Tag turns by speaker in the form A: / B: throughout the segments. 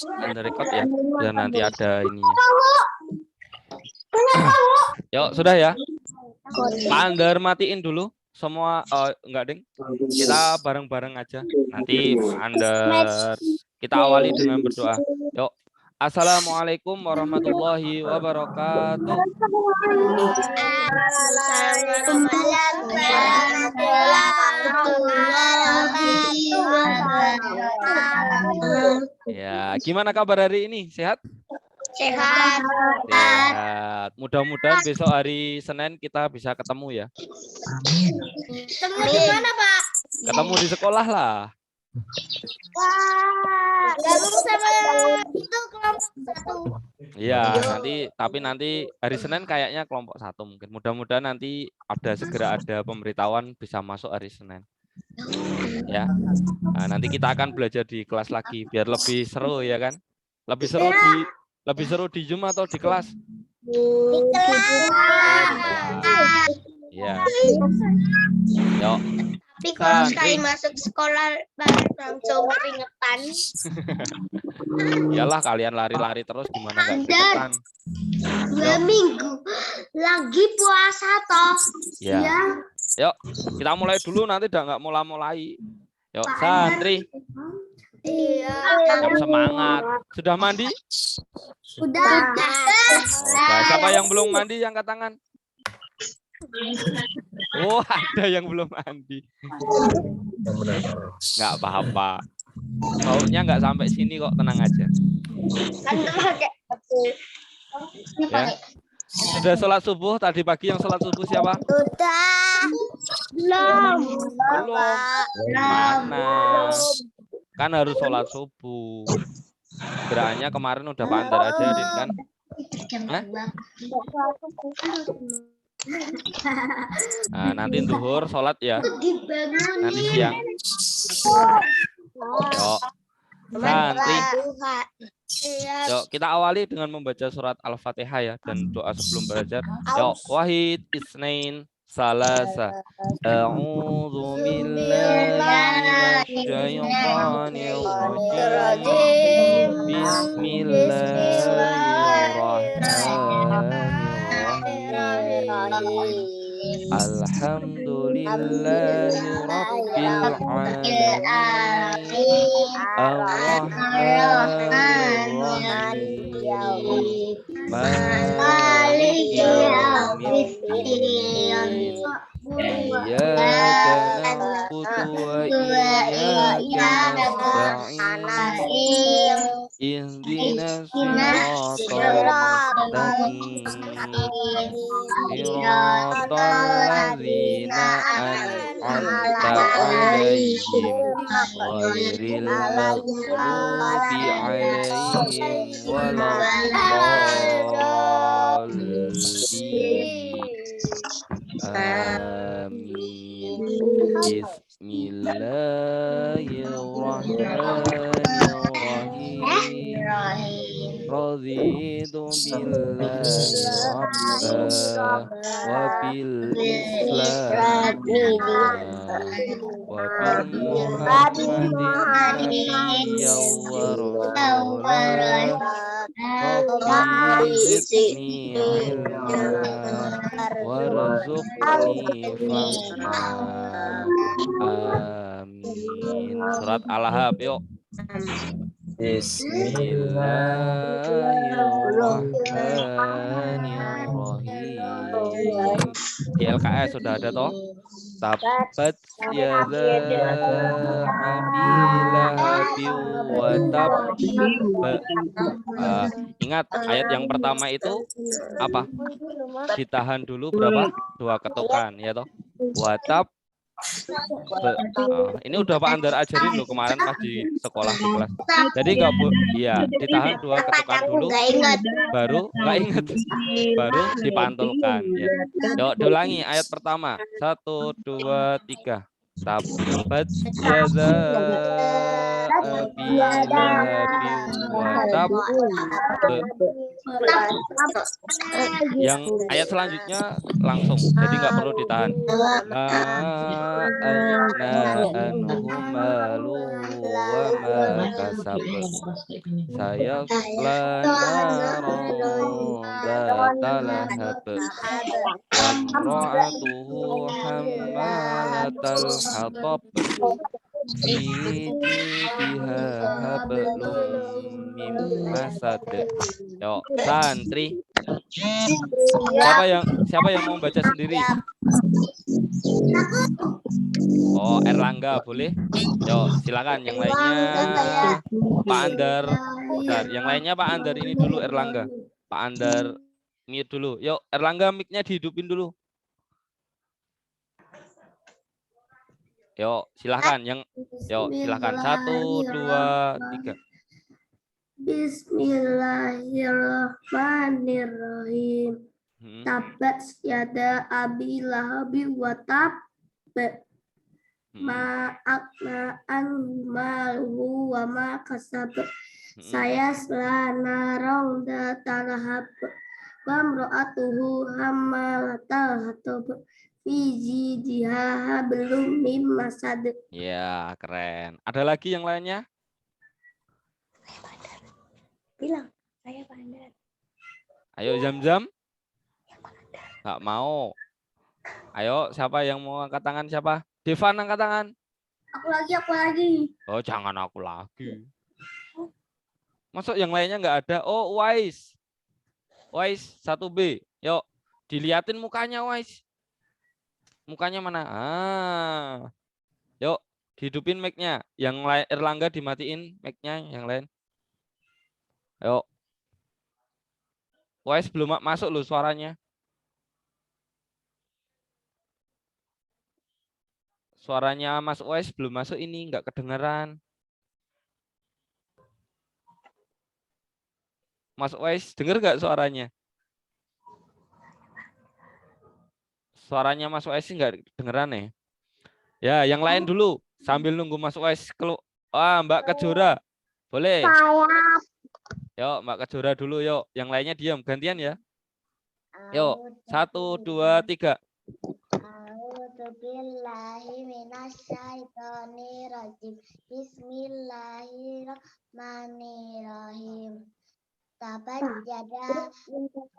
A: Under record ya, biar nanti ada ininya. Yuk, sudah ya. Pak Andar matiin dulu semua. Enggak, Ding. Kita bareng-bareng aja. Nanti Pak Andar. Kita awali dengan berdoa. Yuk. Assalamualaikum warahmatullahi wabarakatuh. Ya, gimana kabar hari ini? Sehat?
B: Sehat.
A: Sehat. Mudah-mudahan besok hari Senin kita bisa ketemu ya.
B: Ketemu di mana, Pak?
A: Ketemu di sekolah lah.
B: Wah, gabung sama itu kelompok 1.
A: Iya, tapi nanti hari Senin kayaknya kelompok 1 mungkin. Mudah-mudahan nanti segera ada pemberitahuan bisa masuk hari Senin. Ya. Nah, nanti kita akan belajar di kelas lagi biar lebih seru ya kan? Lebih seru di Zoom atau di kelas?
B: Di kelas.
A: Ya. Yuk.
B: Tapi kalau sekali masuk sekolah langsung keringetan.
A: Iyalah, kalian lari-lari terus gimana nggak keringetan?
B: 2 minggu lagi puasa toh.
A: Ya. Yuk, kita mulai dulu, nanti udah nggak mulai. Yuk, santri.
B: Iya.
A: Yang semangat. Sudah mandi?
B: Sudah.
A: Siapa yang belum mandi yang angkat tangan? Oh, ada yang belum mandi. Nggak apa-apa. Baunya nggak sampai sini kok, tenang aja. Ya. Sudah sholat subuh tadi pagi, yang sholat subuh siapa?
B: Sudah. Belum.
A: Mana? Kan harus sholat subuh. Gerakannya kemarin udah Pak Andar ajarin kan? Hah? Nah, nanti zuhur sholat ya. Nanti siang. Yuk, santri. Yuk, kita awali dengan membaca surat Al-Fatihah ya dan doa sebelum belajar. Yuk, wahid isnain salasa. A'udzu billahi minasyaitonir rajim. Bismillahirrahmanirrahim. Alhamdulillahi rabbil alamin. Ar-Rahmanir-Rahim. Maliki yaumiddin. Iyyaka na'budu wa iyyaka nasta'in. Ihdinas siratal mustaqim. Siratal ladzina an'amta 'alaihim ghairil maghdubi 'alaihim waladdallin. Amin. Bismillahirrahmanirrahim. Raditu billahi rabba wa bil islam wa bil muhammadin nabiyyan wa rasulan. Rabbi zidni ilma warzuqni fahma. Amin. Surat Al-Ahzab yuk. Bismillahirrahmanirrahim. Di LKS sudah ada toh? Tabat yada abilahabi wa tab. Ingat ayat yang pertama itu apa? Ditahan dulu berapa? 2 ketukan ya toh? Watab. Ini udah Pak Andar ajarin loh kemarin pas di sekolah di kelas. Jadi nggak iya, ditahan 2 ketukan dulu, baru nggak ingat, baru dipantulkan. Ya. Yuk diulangi ayat pertama. 1, 2, 3. Tabat yada abi lahabi wa Tab. Yang ayat selanjutnya langsung, jadi nggak perlu ditahan. Ma aghna anhu maluhu wa ma kasab. Saya naron dzata lahab. Wamra'atuhu hammalatal hatab. Fi jidha hablum mim masad. Yo, santri. Siapa yang mau baca sendiri? Oh, Erlangga boleh. Yo, silakan. Yang lainnya Pak Andar. Bentar, yang lainnya Pak Andar ini dulu Erlangga. Pak Andar mute dulu. Yuk, Erlangga mic-nya dihidupin dulu. Yuk, silakan. Yuk, silakan. 1, 2, 3.
C: Bismillahirrahmanirrahim. Tabat yada abi lahabi wa tab. Ma akna anhu maluhu wa ma kasab. Saya naron dzata lahab. Wa imra'atuhu hammalatal hatab. Fi jidha hablum mim masad.
A: Ya, keren. Ada lagi yang lainnya?
B: Bilang, saya Pandar.
A: Ayo Zam-Zam. Nggak mau. Ayo, siapa yang mau angkat tangan siapa? Devan angkat tangan.
C: Aku lagi.
A: Oh, jangan aku lagi. Masuk yang lainnya nggak ada. Oh, Wais. Wais 1B. Yuk, diliatin mukanya Wais. Mukanya mana? Yuk, hidupin mic-nya. Yang lain Erlangga dimatiin mic-nya, yang lain. Yuk. Wais belum masuk loh suaranya. Suaranya Mas Wais belum masuk ini, nggak kedengeran. Mas Wais, denger nggak suaranya? Suaranya Mas Wais sih nggak kedengeran ya. Ya, yang lain dulu. Sambil nunggu Mas Wais keluar. Mbak Kejora. Boleh? Yuk, Mbak Kejora dulu yuk. Yang lainnya diam, gantian ya. Yuk, 1, 2, 3.
B: Bismillahirrahmanirrahim. Tabat yada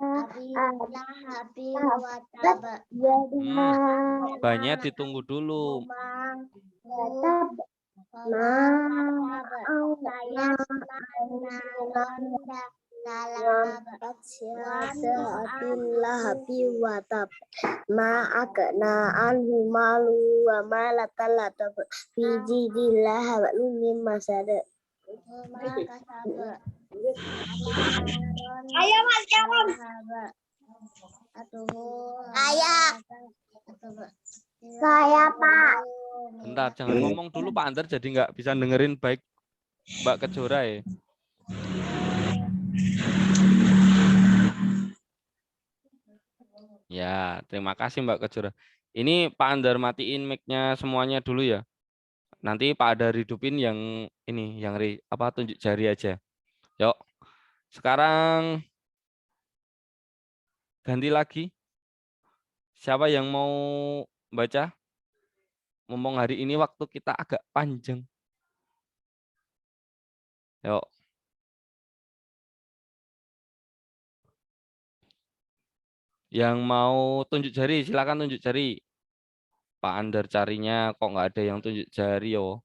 B: abi lahabi wa tab.
A: Banyak ditunggu dulu.
C: Ma akna anhu malu wa malatal hatab. Fi jidillah hablum mim masad. Ayo Mas Karam. Saya Pak.
A: Bentar, jangan ngomong dulu Pak Andar, jadi nggak bisa dengerin baik Mbak Kejora ya. Ya, terima kasih Mbak Kejora. Ini Pak Andar matiin mic-nya semuanya dulu ya. Nanti Pak Andar hidupin yang ini, yang tunjuk jari aja. Yuk. Sekarang ganti lagi. Siapa yang mau baca? Ngomong hari ini waktu kita agak panjang. Yuk. Yang mau tunjuk jari, silakan tunjuk jari. Pak Andar carinya kok nggak ada yang tunjuk jari yo.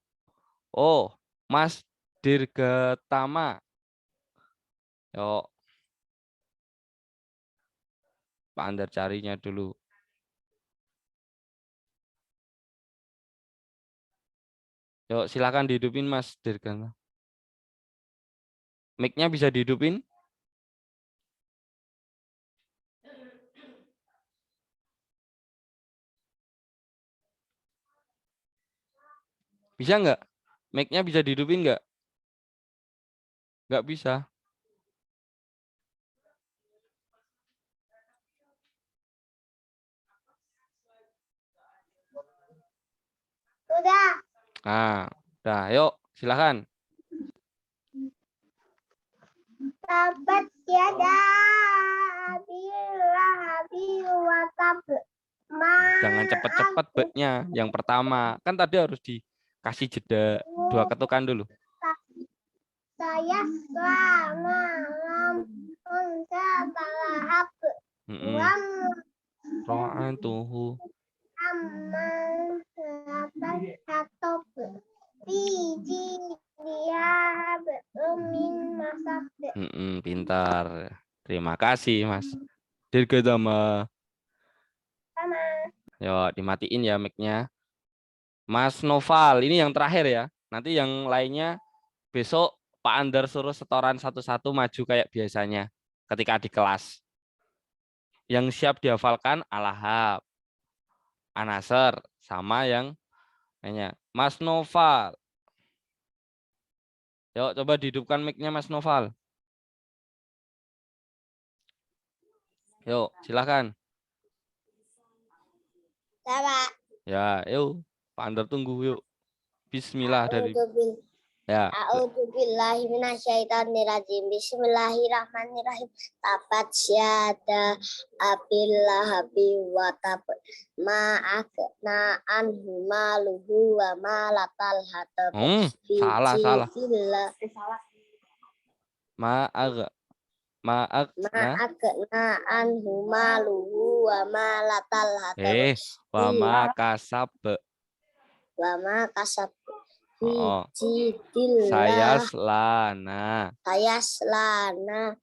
A: Oh, Mas Dirgatama. Yuk. Pak Andar carinya dulu. Yuk, silakan dihidupin Mas Dirgatama. Mic-nya bisa dihidupin? Bisa nggak? Mic-nya bisa dihidupin nggak? Nggak bisa.
B: Sudah.
A: Nah, udah, yuk silakan.
C: Tabat yada abil lahabi wa tab.
A: Jangan cepet-cepet be-nya. Yang pertama, kan tadi harus dikasih jeda 2 ketukan dulu.
C: Saya malam unsa balahap wam
A: Ra'atuhu.
C: aman hatop biji dia min masak.
A: Pintar. Terima kasih, Mas Dirgadama.
C: Sama.
A: Yuk, dimatiin ya mic-nya. Mas Noval, ini yang terakhir ya. Nanti yang lainnya besok Pak Andar suruh setoran satu-satu maju kayak biasanya ketika di kelas. Yang siap dihafalkan Al-Lahab, An-Nasr, sama yang lainnya. Mas Noval. Yuk, coba dihidupkan mic-nya Mas Noval. Yuk, silakan.
C: Sama.
A: Ya, yuk. Pak Andar tunggu yuk. Bismillah dari ya.
C: A'udzubillahi minasyaitonirrajim. Bismillahirrahmanirrahim. Tabat syada abil lahabi wa tab. Ma'akna anhu maluhu wa malatal hatab.
A: Salah. Ma'akna
C: anhu maluhu wa malatal hatab.
A: wa ma kasab.
C: Wa ma kasab.
A: Saya selana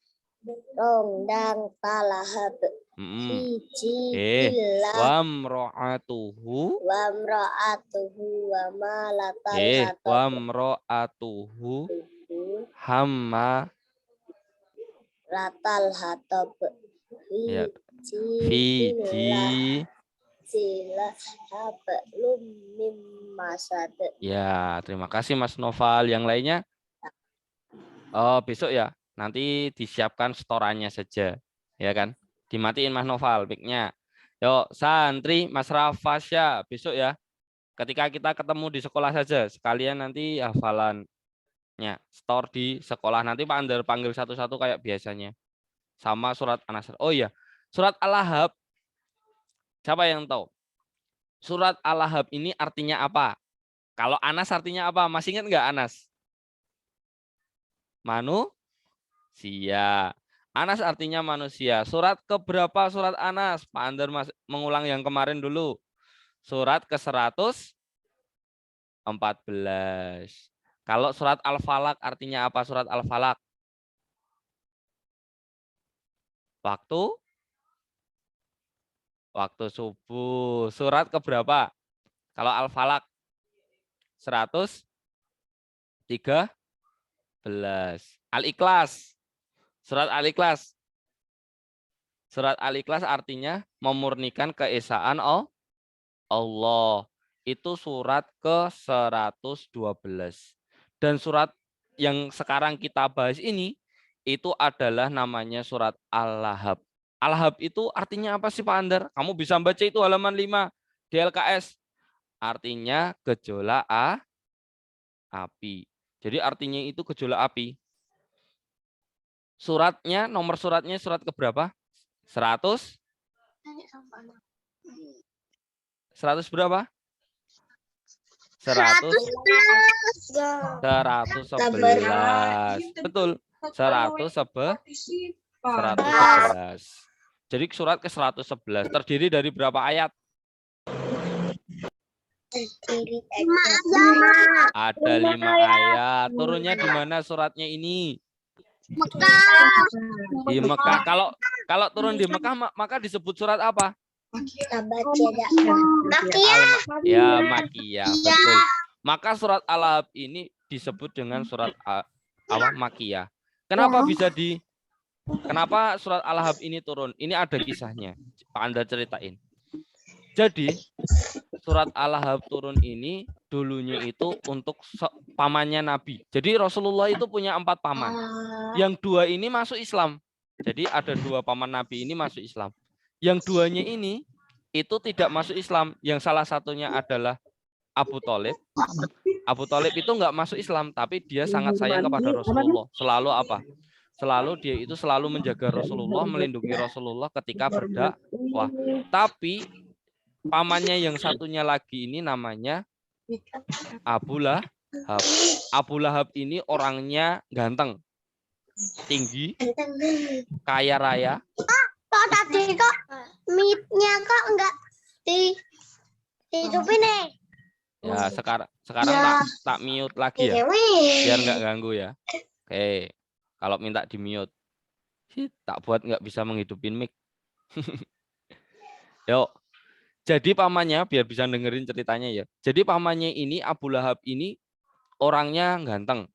C: rongdang talahab.
A: Wamro'atuhu
C: wa malatal hatab.
A: Wamro'atuhu hamma
C: Ratal hatab.
A: Fiji
C: Sila hablum mim masad.
A: Ya, terima kasih Mas Noval. Yang lainnya besok ya. Nanti disiapkan setorannya saja, ya kan? Dimatiin Mas Noval mic-nya. Yuk, santri Mas Rafasya besok ya. Ketika kita ketemu di sekolah saja, sekalian nanti hafalannya store di sekolah. Nanti Pak Andar panggil satu-satu kayak biasanya. Sama surat An-Nasr. Oh iya, surat Al-Lahab. Siapa yang tahu? Surat Al-Lahab ini artinya apa? Kalau Anas artinya apa? Masih ingat nggak Anas? Manusia. Anas artinya manusia. Surat keberapa surat Anas? Pak Andar mengulang yang kemarin dulu. Surat ke-114. Kalau surat Al-Falaq artinya apa surat Al-Falaq? Waktu subuh. Surat keberapa? Kalau Al-Falaq 113. Al-Ikhlas. Surat Al-Ikhlas. Surat Al-Ikhlas artinya memurnikan keesaan Allah. Itu surat ke-112. Dan surat yang sekarang kita bahas ini itu adalah namanya surat Al-Lahab. Al-Lahab itu artinya apa sih Pak Andar? Kamu bisa baca itu halaman 5 di LKS. Artinya gejolak api. Jadi artinya itu gejolak api. Suratnya, nomor suratnya surat keberapa? 100? 100 berapa? 111. Betul. 111. Jadi surat ke-111 terdiri dari berapa ayat? Ada 5 ayat. Turunnya di mana suratnya ini? Di Mekah. Kalau turun di Mekah maka disebut surat apa? Ya, Makiyah. Betul. Maka surat Al-Lahab ini disebut dengan surat Makiyah. Kenapa Kenapa surat Al-Lahab ini turun? Ini ada kisahnya. Pak Anda ceritain. Jadi surat Al-Lahab turun ini dulunya itu untuk pamannya Nabi. Jadi Rasulullah itu punya 4 paman. Yang 2 ini masuk Islam. Jadi ada 2 paman Nabi ini masuk Islam. Yang 2-nya ini itu tidak masuk Islam. Yang salah satunya adalah Abu Thalib. Abu Thalib itu enggak masuk Islam, tapi dia sangat sayang kepada Rasulullah. Selalu apa? Selalu dia itu selalu menjaga Rasulullah, melindungi Rasulullah ketika berdakwah. Tapi pamannya yang satunya lagi ini namanya Abu Lahab. Abu Lahab ini orangnya ganteng, tinggi, kaya raya.
B: Kok tadi kok mic-nya kok enggak dihidupin nih?
A: Ya, sekarang
B: Ya.
A: tak mute lagi ya, biar nggak ganggu ya. Oke, kalau minta di mute, tak buat nggak bisa menghidupin mic. Yuk, jadi pamannya biar bisa dengerin ceritanya ya. Jadi pamannya ini Abu Lahab ini orangnya ganteng,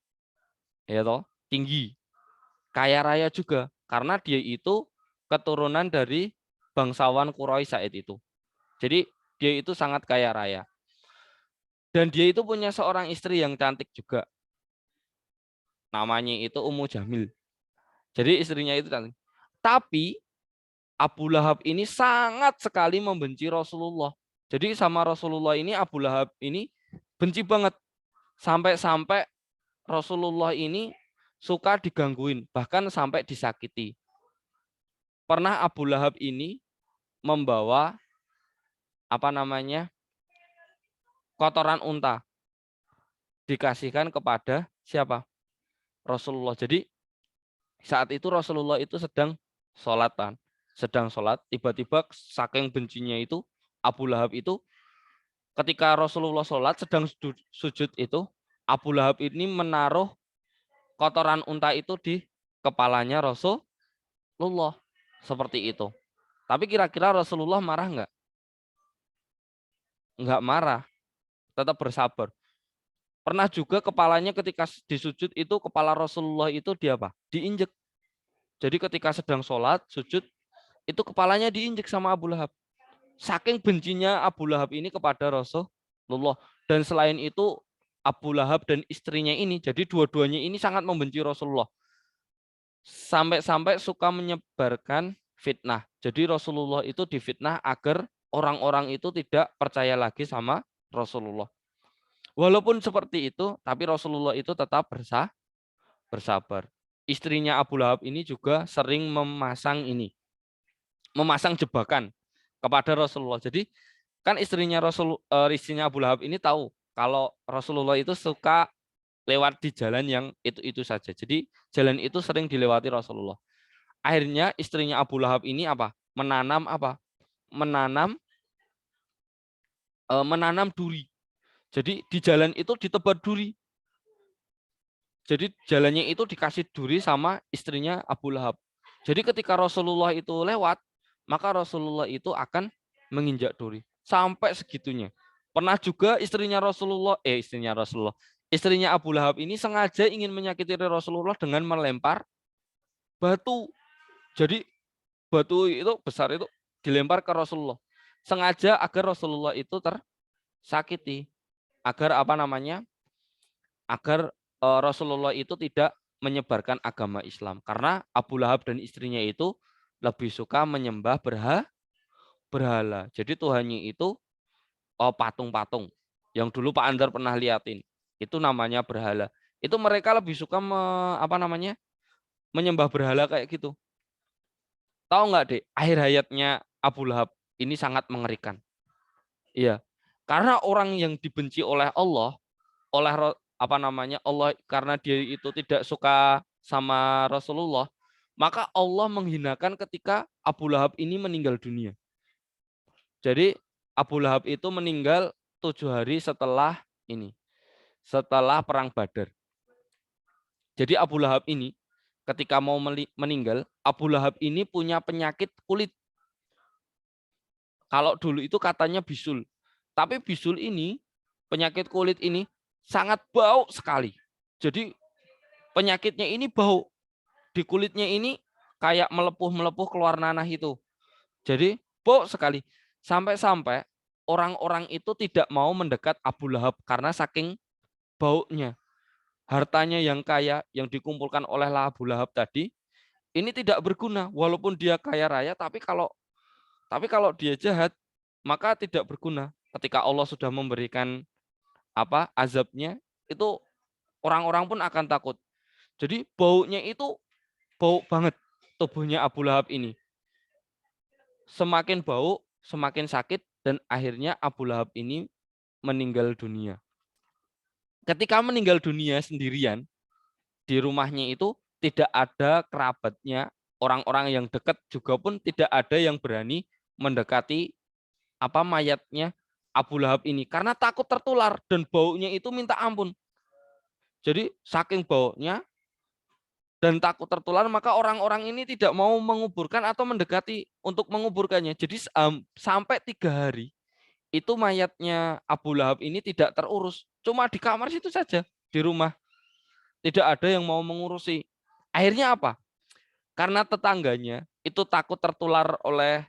A: ya toh, tinggi, kaya raya juga, karena dia itu keturunan dari bangsawan Quraisy saat itu. Jadi dia itu sangat kaya raya. Dan dia itu punya seorang istri yang cantik juga. Namanya itu Ummu Jamil. Jadi istrinya itu cantik. Tapi Abu Lahab ini sangat sekali membenci Rasulullah. Jadi sama Rasulullah ini Abu Lahab ini benci banget. Sampai-sampai Rasulullah ini suka digangguin, bahkan sampai disakiti. Pernah Abu Lahab ini membawa kotoran unta, dikasihkan kepada siapa? Rasulullah. Jadi saat itu Rasulullah itu sedang sholat, tiba-tiba saking bencinya itu Abu Lahab itu ketika Rasulullah sholat sedang sujud itu, Abu Lahab ini menaruh kotoran unta itu di kepalanya Rasulullah seperti itu. Tapi kira-kira Rasulullah marah nggak? Nggak marah, tetap bersabar. Pernah juga kepalanya ketika disujud itu kepala Rasulullah itu diinjek. Jadi ketika sedang sholat sujud itu kepalanya diinjek sama Abu Lahab. Saking bencinya Abu Lahab ini kepada Rasulullah. Dan selain itu Abu Lahab dan istrinya ini, jadi dua-duanya ini sangat membenci Rasulullah. Sampai-sampai suka menyebarkan fitnah. Jadi Rasulullah itu difitnah agar orang-orang itu tidak percaya lagi sama Rasulullah. Walaupun seperti itu, tapi Rasulullah itu tetap bersabar. Istrinya Abu Lahab ini juga sering memasang jebakan kepada Rasulullah. Jadi kan istrinya Abu Lahab ini tahu kalau Rasulullah itu suka lewat di jalan yang itu saja. Jadi jalan itu sering dilewati Rasulullah. Akhirnya istrinya Abu Lahab ini menanam duri. Jadi di jalan itu ditebar duri. Jadi jalannya itu dikasih duri sama istrinya Abu Lahab. Jadi ketika Rasulullah itu lewat, maka Rasulullah itu akan menginjak duri. Sampai segitunya. Pernah juga istrinya Abu Lahab ini sengaja ingin menyakiti Rasulullah dengan melempar batu. Jadi batu itu besar itu dilempar ke Rasulullah. Sengaja agar Rasulullah itu tersakiti. Agar Rasulullah itu tidak menyebarkan agama Islam. Karena Abu Lahab dan istrinya itu lebih suka menyembah berhala. Jadi Tuhannya itu patung-patung. Yang dulu Pak Andar pernah liatin. Itu namanya berhala. Itu mereka lebih suka menyembah berhala kayak gitu. Tahu nggak, Dek? Akhir hayatnya Abu Lahab ini sangat mengerikan. Iya. Karena orang yang dibenci oleh Allah, Allah karena dia itu tidak suka sama Rasulullah, maka Allah menghinakan ketika Abu Lahab ini meninggal dunia. Jadi Abu Lahab itu meninggal 7 hari setelah perang Badar. Jadi Abu Lahab ini ketika mau meninggal, Abu Lahab ini punya penyakit kulit. Kalau dulu itu katanya bisul. Tapi bisul ini, penyakit kulit ini sangat bau sekali. Jadi penyakitnya ini bau. Di kulitnya ini kayak melepuh-melepuh keluar nanah itu. Jadi bau sekali. Sampai-sampai orang-orang itu tidak mau mendekat Abu Lahab karena saking baunya. Hartanya yang kaya yang dikumpulkan oleh Abu Lahab tadi ini tidak berguna. Walaupun dia kaya raya, tapi kalau dia jahat maka tidak berguna. Ketika Allah sudah memberikan azabnya, itu orang-orang pun akan takut. Jadi baunya itu bau banget tubuhnya Abu Lahab ini. Semakin bau, semakin sakit, dan akhirnya Abu Lahab ini meninggal dunia. Ketika meninggal dunia sendirian, di rumahnya itu tidak ada kerabatnya, orang-orang yang dekat juga pun tidak ada yang berani mendekati mayatnya Abu Lahab ini karena takut tertular dan baunya itu minta ampun. Jadi saking baunya dan takut tertular, maka orang-orang ini tidak mau menguburkan atau mendekati untuk menguburkannya. Jadi sampai 3 hari itu mayatnya Abu Lahab ini tidak terurus. Cuma di kamar situ saja, di rumah. Tidak ada yang mau mengurusi. Akhirnya apa? Karena tetangganya itu takut tertular oleh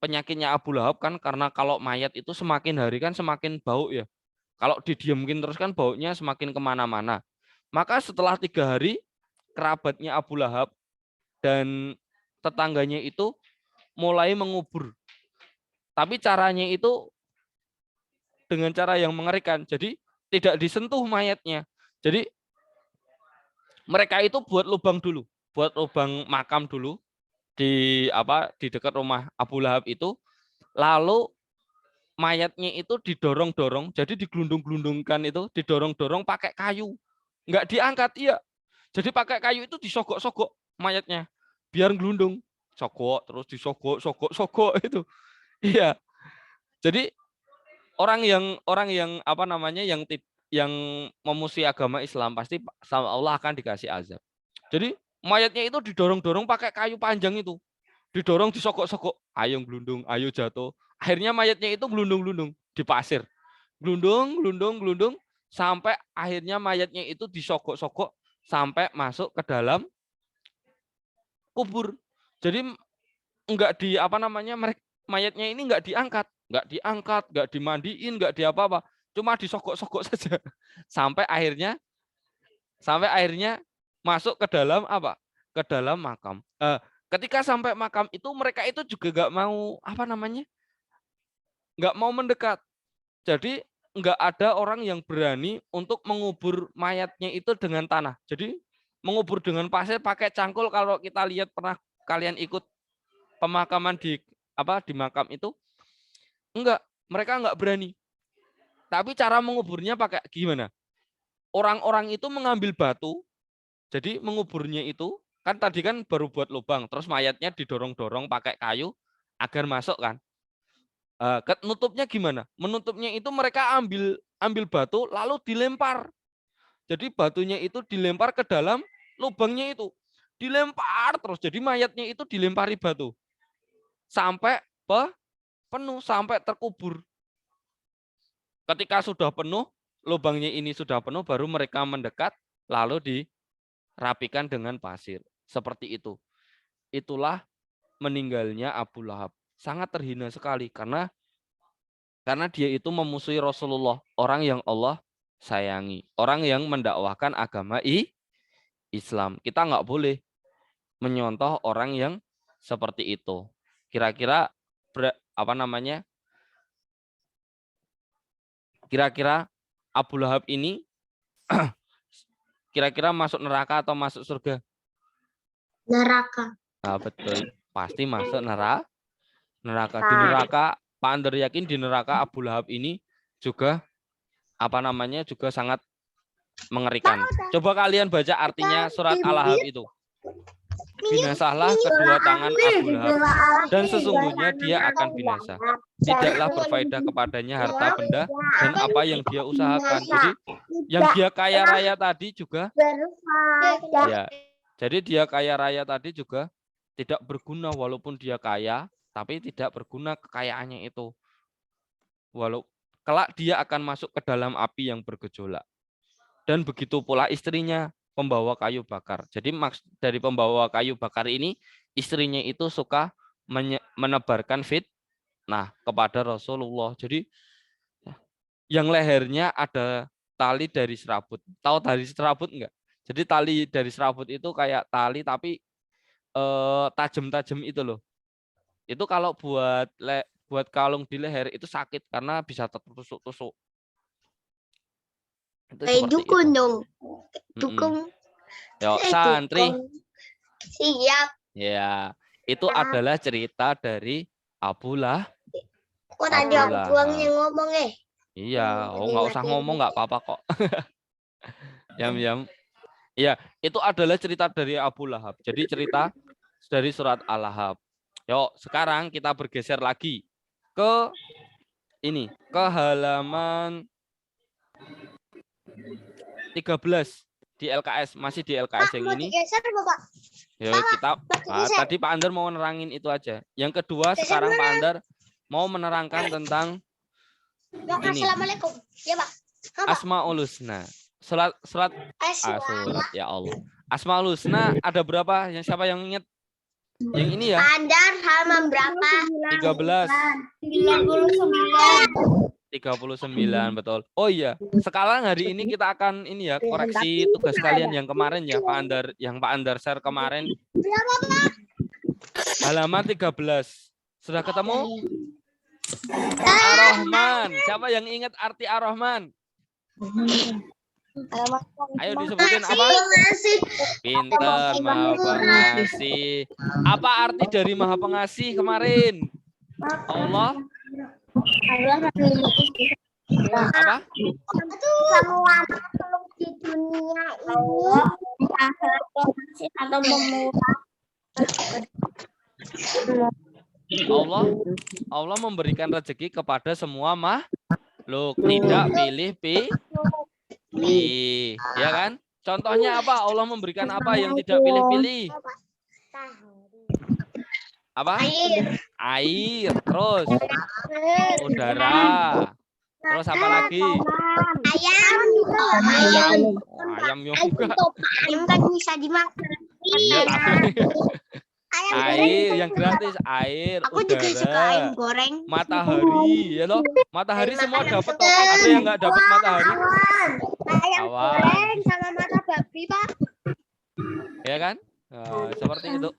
A: penyakitnya Abu Lahab kan, karena kalau mayat itu semakin hari kan semakin bau ya. Kalau didiamkan terus kan baunya semakin kemana-mana. Maka setelah 3 hari, kerabatnya Abu Lahab dan tetangganya itu mulai mengubur. Tapi caranya itu dengan cara yang mengerikan. Jadi tidak disentuh mayatnya. Jadi mereka itu buat lubang dulu, buat lubang makam dulu di dekat rumah Abu Lahab itu. Lalu mayatnya itu didorong-dorong, jadi digelundung-gelundungkan itu, didorong-dorong pakai kayu. Enggak diangkat, iya. Jadi pakai kayu itu disogok-sogok mayatnya biar gelundung. Sogok terus disogok itu. Iya. Jadi orang yang yang memusuhi agama Islam pasti sama Allah akan dikasih azab. Jadi mayatnya itu didorong-dorong pakai kayu panjang itu. Didorong disogok-sogok, ayo gelundung, ayo jatuh. Akhirnya mayatnya itu gelundung-gelundung di pasir. Gelundung sampai akhirnya mayatnya itu disogok-sogok sampai masuk ke dalam kubur. Jadi enggak mayatnya ini enggak diangkat, enggak dimandiin, enggak apa-apa. Cuma disogok-sogok saja. Sampai akhirnya masuk ke dalam Ke dalam makam. Ketika sampai makam itu mereka itu juga enggak mau enggak mau mendekat. Jadi enggak ada orang yang berani untuk mengubur mayatnya itu dengan tanah. Jadi mengubur dengan pasir pakai cangkul. Kalau kita lihat, pernah kalian ikut pemakaman di makam itu, mereka enggak berani. Tapi cara menguburnya pakai gimana? Orang-orang itu mengambil batu. Jadi menguburnya itu kan tadi kan baru buat lubang, terus mayatnya didorong-dorong pakai kayu agar masuk kan. Nutupnya gimana? Menutupnya itu mereka ambil batu lalu dilempar. Jadi batunya itu dilempar ke dalam lubangnya itu. Dilempar terus. Jadi mayatnya itu dilempari batu. Sampai penuh, sampai terkubur. Ketika sudah penuh, lubangnya ini sudah penuh, baru mereka mendekat lalu dirapikan dengan pasir. Seperti itu. Itulah meninggalnya Abu Lahab. Sangat terhina sekali karena dia itu memusuhi Rasulullah, orang yang Allah sayangi, orang yang mendakwahkan agama Islam. Kita nggak boleh menyontoh orang yang seperti itu. Kira-kira kira-kira Abu Lahab ini kira-kira masuk neraka atau masuk surga?
B: Neraka.
A: Nah, betul. Pasti masuk neraka. Di neraka, Pak Ander yakin di neraka Abu Lahab ini juga juga sangat mengerikan. Coba kalian baca artinya surat Al-Lahab itu. Binasalah kedua tangan Abu Lahab, dan sesungguhnya dia akan binasa. Tidaklah berfaedah kepadanya harta benda dan apa yang dia usahakan. Jadi yang dia kaya raya tadi juga, ya. Jadi dia kaya raya tadi juga tidak berguna, walaupun dia kaya, tapi tidak berguna kekayaannya itu. Walau kelak dia akan masuk ke dalam api yang bergejolak. Dan begitu pula istrinya, pembawa kayu bakar. Jadi maksud dari pembawa kayu bakar ini, istrinya itu suka menebarkan fitnah kepada Rasulullah. Jadi yang lehernya ada tali dari serabut. Tahu tali serabut enggak? Jadi tali dari serabut itu kayak tali tapi tajam-tajam itu loh. Itu kalau buat kalung di leher itu sakit karena bisa tertusuk-tusuk.
B: Kayak dukun dong. Dukun.
A: Yo, santri.
B: Siap.
A: Ya, itu adalah cerita dari Abu Lahab.
B: Kok tadi
A: Abu
B: aku doang
A: Lahab.
B: yang ngomong
A: Iya, nggak usah ngomong, nggak apa-apa kok. Yam. Iya, itu adalah cerita dari Abu Lahab. Jadi cerita dari surat Al-Lahab. Yuk, sekarang kita bergeser lagi ke ini, ke halaman 13 di LKS, masih di LKS
B: Pak,
A: yang
B: mau
A: ini.
B: digeser Bapak?
A: Ya, kita tadi Pak Andar mau menerangin itu aja. Yang kedua, sekarang Pak Andar mau menerangkan tentang ini.
B: Assalamualaikum. Ya, Pak.
A: Asmaul Husna. Surat ya Allah. Asmaul Husna ada berapa? Yang siapa yang ingat? Yang ini ya?
B: Andar halaman berapa?
A: 13. 39 betul. Oh iya, sekarang hari ini kita akan ini ya, koreksi tugas kalian yang kemarin ya, Pak Andar, yang Pak Andar share kemarin. Halaman 13. Sudah ketemu? Ar-Rahman. Siapa yang ingat arti Ar-Rahman? Ayo disebutin apa? Pintar, Maha Pengasih. Apa arti dari Maha Pengasih kemarin? Allah. Apa?
C: Semua makhluk di dunia ini atau
A: Allah memberikan rezeki kepada semua makhluk, tidak pilih-pilih, ya kan? Contohnya apa? Allah memberikan apa yang tidak pilih-pilih? Apa? Air, terus udara, terus apa lagi?
B: Ayam.
A: Ayam juga.
B: Ayam kan bisa dimakan.
A: Iya, tapi air yang gratis, air,
B: Aku juga suka ayam
A: udara,
B: goreng.
A: matahari, ya loh. Matahari semua dapat toh. Ada yang nggak dapat matahari?
B: Ayam
A: Awan.
B: goreng sama mata babi, Pak.
A: Ya kan? Nah, seperti itu.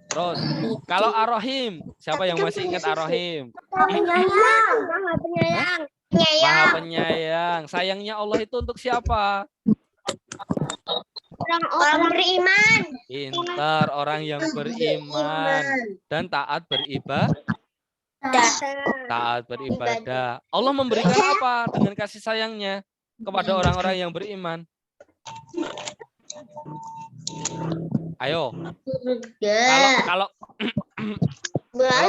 A: Terus, kalau Ar-Rahim, siapa yang masih ingat Ar-Rahim?
B: Penyayang.
A: Maha Penyayang. Sayangnya Allah itu untuk siapa?
B: Orang beriman.
A: Pintar, orang yang beriman dan taat beribadah. Taat beribadah. Allah memberikan apa dengan kasih sayangnya kepada orang-orang yang beriman? Ayo. Kalau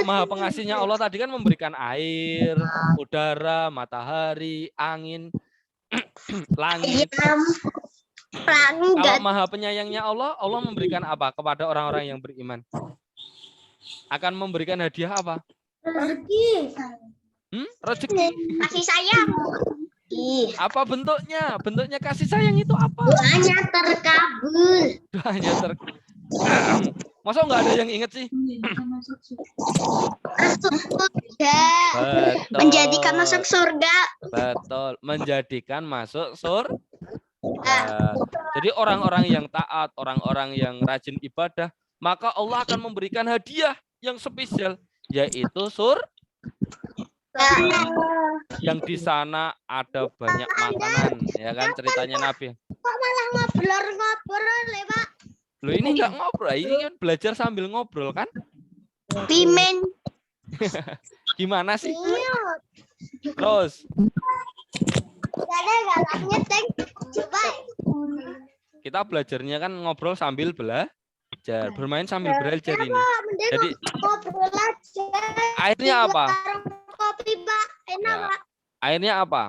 A: Maha Pengasihnya Allah tadi kan memberikan air, udara, matahari, angin, langit. Kalau Maha Penyayangnya Allah, Allah memberikan apa kepada orang-orang yang beriman? Akan memberikan hadiah apa? Rezeki.
B: Kasih sayang.
A: Apa bentuknya? Bentuknya kasih sayang itu apa?
B: Doanya terkabul.
A: Doanya terkabul. Masa nggak ada yang inget sih?
B: Masuk surga.
A: Betul.
B: Menjadikan masuk surga.
A: Betul. Menjadikan masuk surga. Jadi orang-orang yang taat, orang-orang yang rajin ibadah, maka Allah akan memberikan hadiah yang spesial, yaitu surga. Yang di sana ada banyak makanan, ya kan ceritanya Nabi.
B: Kok malah ngobrol ya, Pak?
A: Loh ini nggak ngobrol, ini kan belajar sambil ngobrol kan?
B: Pimen.
A: Gimana sih? Terus
B: Ada galaknya, Teng. Coba.
A: kita belajarnya kan ngobrol sambil belajar, bermain sambil belajar ini. Jadi
B: Ngobrol aja.
A: akhirnya apa?
B: Kopi, Pak. Enak,
A: Ya.
B: Pak.
A: Akhirnya apa?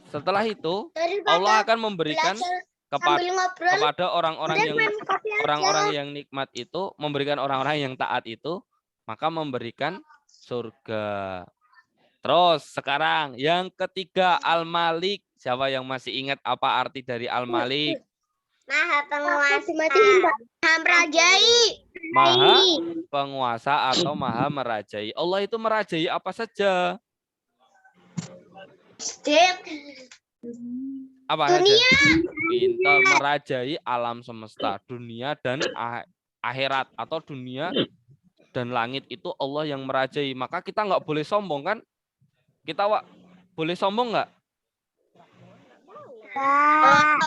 A: Setelah itu
B: Daripada
A: Allah akan memberikan
B: belajar
A: kepada
B: sambil ngobrol.
A: kepada orang-orang yang
B: Main kopi aja.
A: orang-orang yang nikmat itu, memberikan orang-orang yang taat itu, maka memberikan surga. Terus sekarang yang ketiga, Al-Malik. Siapa yang masih ingat apa arti dari Al-Malik?
B: Maha penguasa. Maha merajai.
A: Maha penguasa atau maha merajai. Allah itu merajai apa saja? Apa
B: Dunia.
A: saja? Pintar, merajai alam semesta, dunia dan akhirat, atau dunia dan langit itu Allah yang merajai. Maka kita nggak boleh sombong kan? Kita boleh sombong nggak?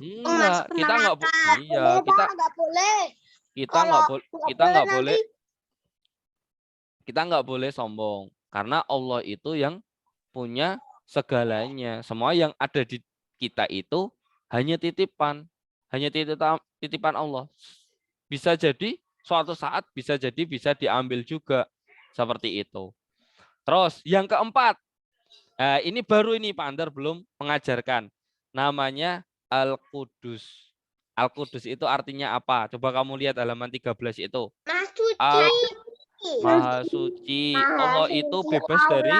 A: Enggak, kita nggak iya,
C: nggak boleh.
A: kita nggak boleh kita nggak boleh sombong karena Allah itu yang punya segalanya. Semua yang ada di kita itu hanya titipan titipan Allah. Bisa jadi suatu saat bisa diambil juga seperti itu. Terus yang keempat, ini baru ini Pak Andar belum mengajarkan, namanya Al-Qudus. Al-Qudus itu artinya apa? Coba kamu lihat halaman 13 itu. Maha suci. Allah itu bebas dari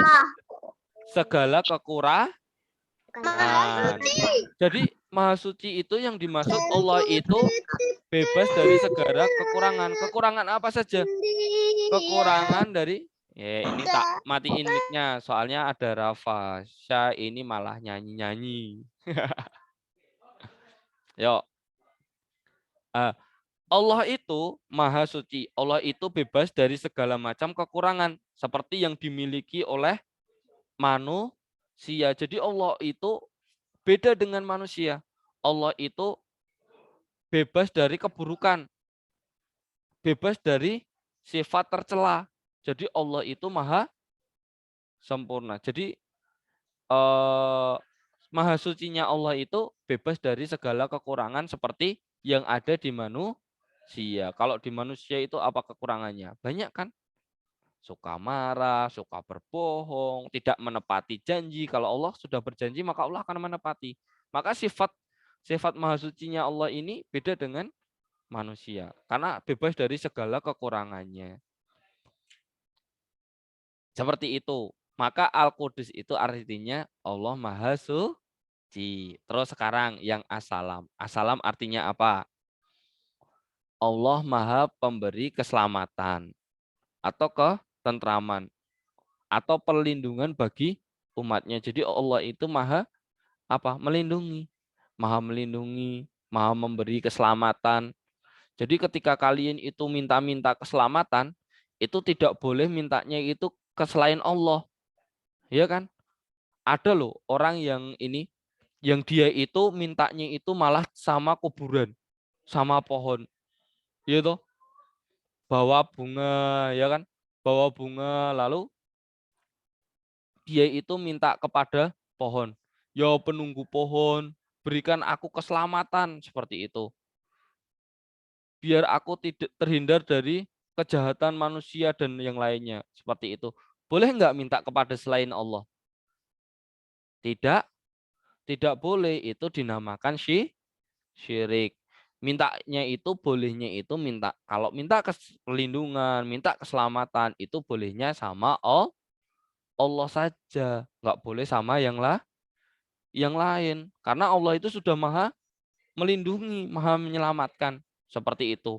A: segala kekurangan. Jadi Maha suci itu yang dimaksud Allah itu bebas dari segala kekurangan. Kekurangan apa saja? Kekurangan dari ini tak matiin mic-nya soalnya ada Rafa. Syah ini malah nyanyi-nyanyi. Yuk. Allah itu maha suci. Allah itu bebas dari segala macam kekurangan seperti yang dimiliki oleh manusia. Jadi Allah itu beda dengan manusia. Allah itu bebas dari keburukan. Bebas dari sifat tercela. Jadi Allah itu maha sempurna. Jadi maha sucinya Allah itu bebas dari segala kekurangan seperti yang ada di manusia. Kalau di manusia itu apa kekurangannya? Banyak kan? Suka marah, suka berbohong, tidak menepati janji. Kalau Allah sudah berjanji, maka Allah akan menepati. Maka sifat maha sucinya Allah ini beda dengan manusia. Karena bebas dari segala kekurangannya. Seperti itu. Maka Al-Qudus itu artinya Allah maha suci. Terus sekarang yang As-Salam. As-Salam artinya apa? Allah maha pemberi keselamatan. Atau ketentraman. Atau perlindungan bagi umatnya. Jadi Allah itu maha apa? Melindungi. Maha melindungi, maha memberi keselamatan. Jadi ketika kalian itu minta-minta keselamatan, itu tidak boleh mintanya itu ke selain Allah. Ya kan? Ada loh orang yang dia itu mintanya itu malah sama kuburan, sama pohon. Ya toh? Bawa bunga, ya kan? Bawa bunga lalu dia itu minta kepada pohon. Ya penunggu pohon, berikan aku keselamatan seperti itu. Biar aku tidak terhindar dari kejahatan manusia dan yang lainnya seperti itu. Boleh nggak minta kepada selain Allah? Tidak, tidak boleh. Itu dinamakan syirik. Mintanya itu bolehnya itu minta. Kalau minta perlindungan, minta keselamatan itu bolehnya sama Allah saja. Nggak boleh sama yang lain. Karena Allah itu sudah maha melindungi, maha menyelamatkan. Seperti itu.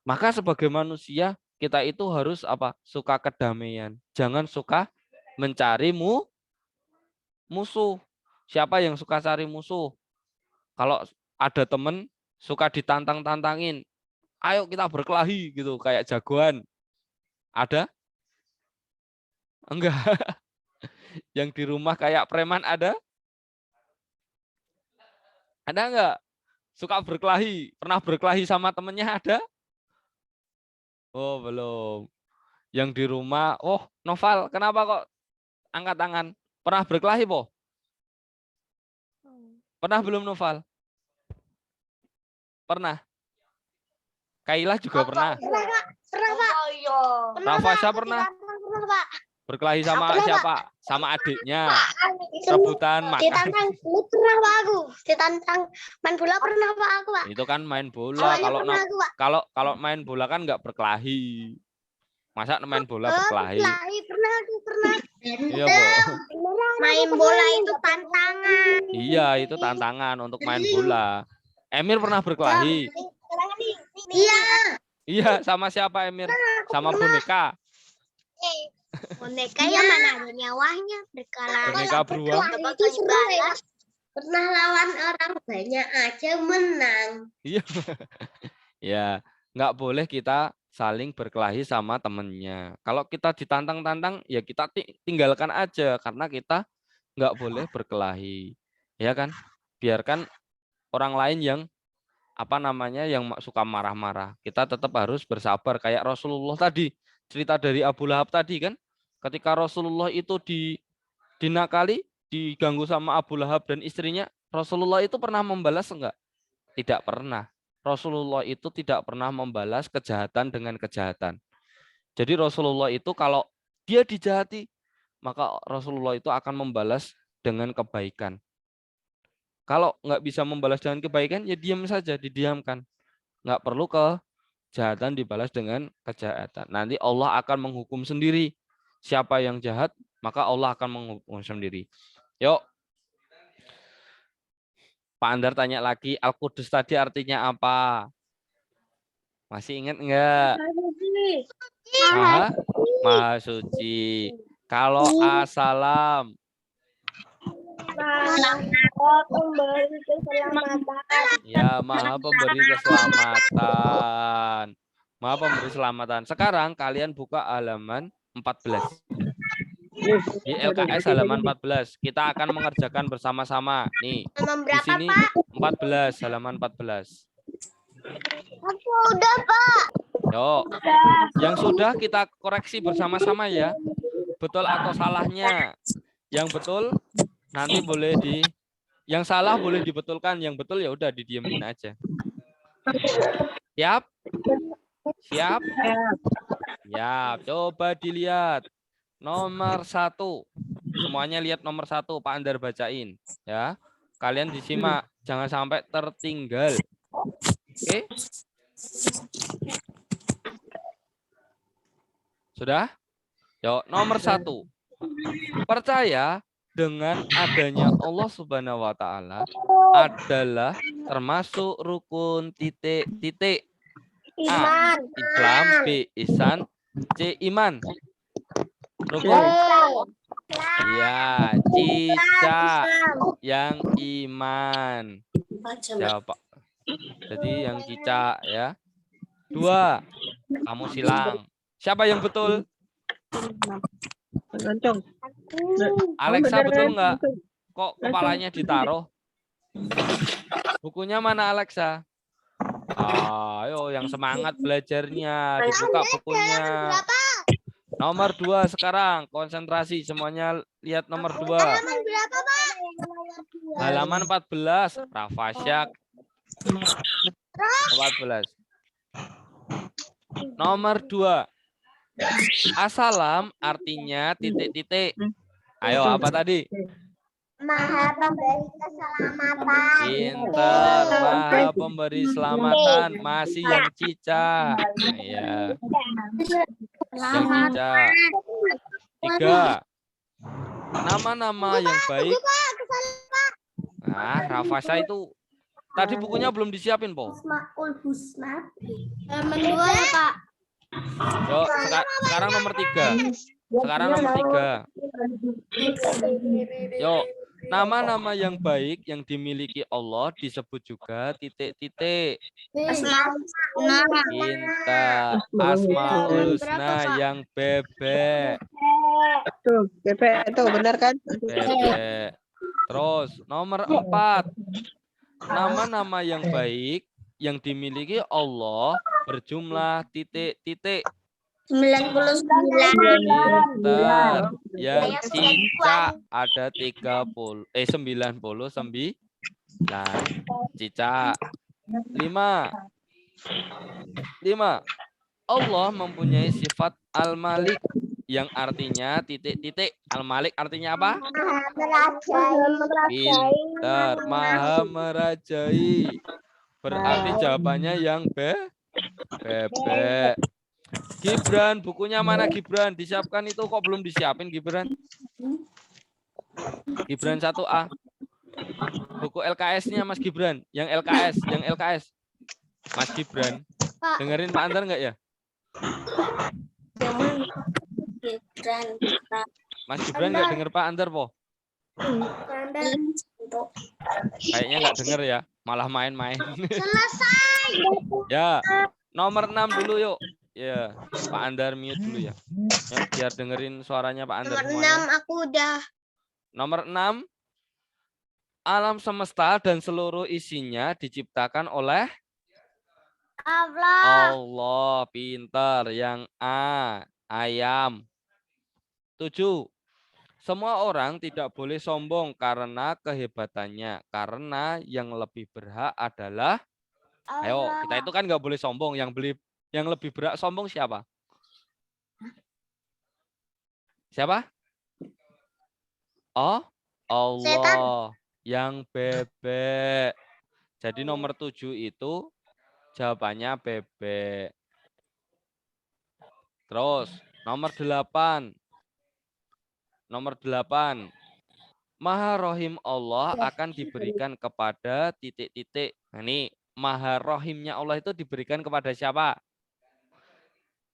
A: Maka sebagai manusia kita itu harus apa? Suka kedamaian. Jangan suka mencari musuh. Siapa yang suka cari musuh? Kalau ada teman suka ditantang-tantangin, ayo kita berkelahi gitu kayak jagoan. Ada? Enggak. Yang di rumah kayak preman ada? Ada enggak? Suka berkelahi. Pernah berkelahi sama temennya ada? Oh, belum. Yang di rumah, oh Noval, kenapa kok angkat tangan? Pernah berkelahi, Po? Pernah belum, Noval? Pernah. Kaila juga pernah.
C: Pernah, Pak.
A: Rafasya pernah.
C: Pernah, Pak.
A: Berkelahi sama siapa? Sama adiknya. Rebutan makan.
C: Ditantang pernah, Pak, aku. Ditantang main bola pernah, Pak, aku, Pak.
A: Itu kan main bola. Kalau main bola kan nggak berkelahi. Masa main bola berkelahi?
C: Pernah, aku pernah.
A: Iya, Bu.
B: Main bola itu tantangan.
A: Iya, itu tantangan untuk main bola. Emir pernah berkelahi?
B: Iya.
A: Iya, sama siapa Emir? Sama boneka.
B: Boneka yang mana ada nyawanya berkala.
A: Boneka beruang.
B: Itu seru. Pernah lawan orang banyak aja menang.
A: Iya. Ya, nggak boleh kita saling berkelahi sama temennya. Kalau kita ditantang-tantang, ya kita tinggalkan aja karena kita nggak boleh berkelahi, ya kan? Biarkan orang lain yang yang suka marah-marah. Kita tetap harus bersabar kayak Rasulullah tadi. Cerita dari Abu Lahab tadi kan, ketika Rasulullah itu dinakali, diganggu sama Abu Lahab dan istrinya, Rasulullah itu pernah membalas enggak? Tidak pernah. Rasulullah itu tidak pernah membalas kejahatan dengan kejahatan. Jadi Rasulullah itu kalau dia dijahati, maka Rasulullah itu akan membalas dengan kebaikan. Kalau nggak bisa membalas dengan kebaikan, ya diam saja, didiamkan. Nggak perlu kejahatan dibalas dengan kejahatan. Nanti Allah akan menghukum sendiri. Siapa yang jahat, maka Allah akan menghukum sendiri. Yuk. Pak Andar tanya lagi, Al-Qudus tadi artinya apa? Masih ingat enggak? Maha suci. Kalau As-Salam?
C: Pemberi keselamatan.
A: Ya, Maha pemberi keselamatan. Maha pemberi keselamatan. Sekarang kalian buka halaman 14. Di LKS halaman 14. Kita akan mengerjakan bersama-sama. Nih, di sini 14, halaman 14.
C: Aku udah, Pak.
A: Yuk, yang sudah kita koreksi bersama-sama ya. Betul atau salahnya. Yang betul nanti boleh yang salah boleh dibetulkan, yang betul ya udah didiemin aja. Siap? Siap? Siap. Coba dilihat. Nomor 1. Semuanya lihat nomor 1, Pak Andar bacain ya. Kalian disimak, jangan sampai tertinggal. Oke? Sudah? Yuk, nomor 1. Percaya dengan adanya Allah Subhanahu wa taala adalah termasuk rukun titik-titik. A. Islam, B. Ihsan, C. Iman. Rukun. Ya, Cica yang iman. Jawab, Pak. Jadi yang Cica ya. 2. Kamu silang. Siapa yang betul? Alexa betul nggak? Kok kepalanya ditaruh? Bukunya mana Alexa? Ayo yang semangat belajarnya, dibuka bukunya. Nomor 2 sekarang, konsentrasi semuanya lihat nomor 2. Halaman 14, Rafasyak. 14. Nomor 2. As-Salam artinya titik-titik. Ayo, apa tadi?
C: Maha pemberi keselamatan.
A: Pinter, Maha pemberi selamatan. Masih yang Cica. Ya. Yang Cica. 3. Nama-nama yang baik. Nah, Rafasa itu tadi bukunya belum disiapin, Po.
C: Halaman 2 ya, Pak.
A: Yuk, sekarang nomor 3. Sekarang nomor 3. Yuk, nama-nama yang baik yang dimiliki Allah disebut juga titik-titik. Pintar. Asmaul Husna yang bebek.
D: Tuh, bebek itu benar kan?
A: Bebek. Terus nomor 4. Nama-nama yang baik yang dimiliki Allah berjumlah titik-titik.
C: 99.
A: Pintar. Yang Cica ada 99. Cica. 5. Allah mempunyai sifat Al-Malik yang artinya titik-titik. Al-Malik artinya apa? Pintar. Maha merajai. Berarti jawabannya yang bebek. Gibran, bukunya mana Gibran? Disiapkan itu kok belum disiapin Gibran? Gibran 1A. Buku LKS-nya Mas Gibran. Yang LKS. Mas Gibran. Dengerin Pak Andar enggak ya? Mas Gibran enggak denger Pak Andar, Po? Kayaknya enggak denger ya. Malah main-main.
C: Selesai.
A: Ya, nomor 6 dulu yuk. Ya, Pak Andar mute dulu ya. Biar dengerin suaranya Pak Andar
B: Nomor
A: semuanya.
B: 6 aku udah.
A: Nomor 6. Alam semesta dan seluruh isinya diciptakan oleh
C: Allah.
A: Allah. Pintar. Yang A, ayam. 7. Semua orang tidak boleh sombong karena kehebatannya. Karena yang lebih berhak adalah, ayo kita itu kan nggak boleh sombong. Yang lebih berhak sombong siapa? Siapa? Oh, Allah. Yang bebek. Jadi nomor 7 itu jawabannya bebek. Terus nomor 8. Nomor 8. Maha Rohim Allah akan diberikan kepada titik-titik. Nah, ini Maha Rohimnya Allah itu diberikan kepada siapa?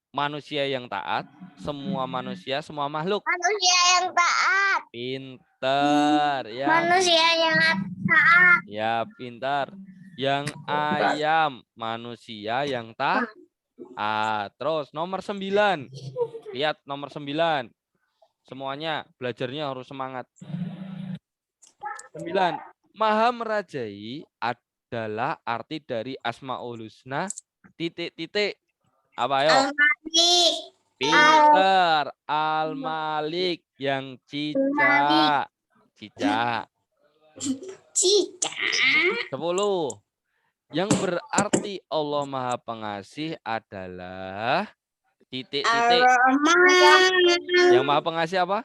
A: Manusia yang taat, semua manusia, semua makhluk.
C: Manusia yang taat.
A: Pintar.
C: Manusia yang taat.
A: Ya, pintar. Yang ayam, manusia yang taat. Terus nomor 9. Lihat nomor 9. Semuanya belajarnya harus semangat. 9. Maha merajai adalah arti dari Asmaul Husna titik-titik. Apa ayo?
C: Al-Malik.
A: Pintar. Al-Malik yang cicak. Cicak. 10. Yang berarti Allah Maha Pengasih adalah titik-titik. Yang Maha Pengasih apa?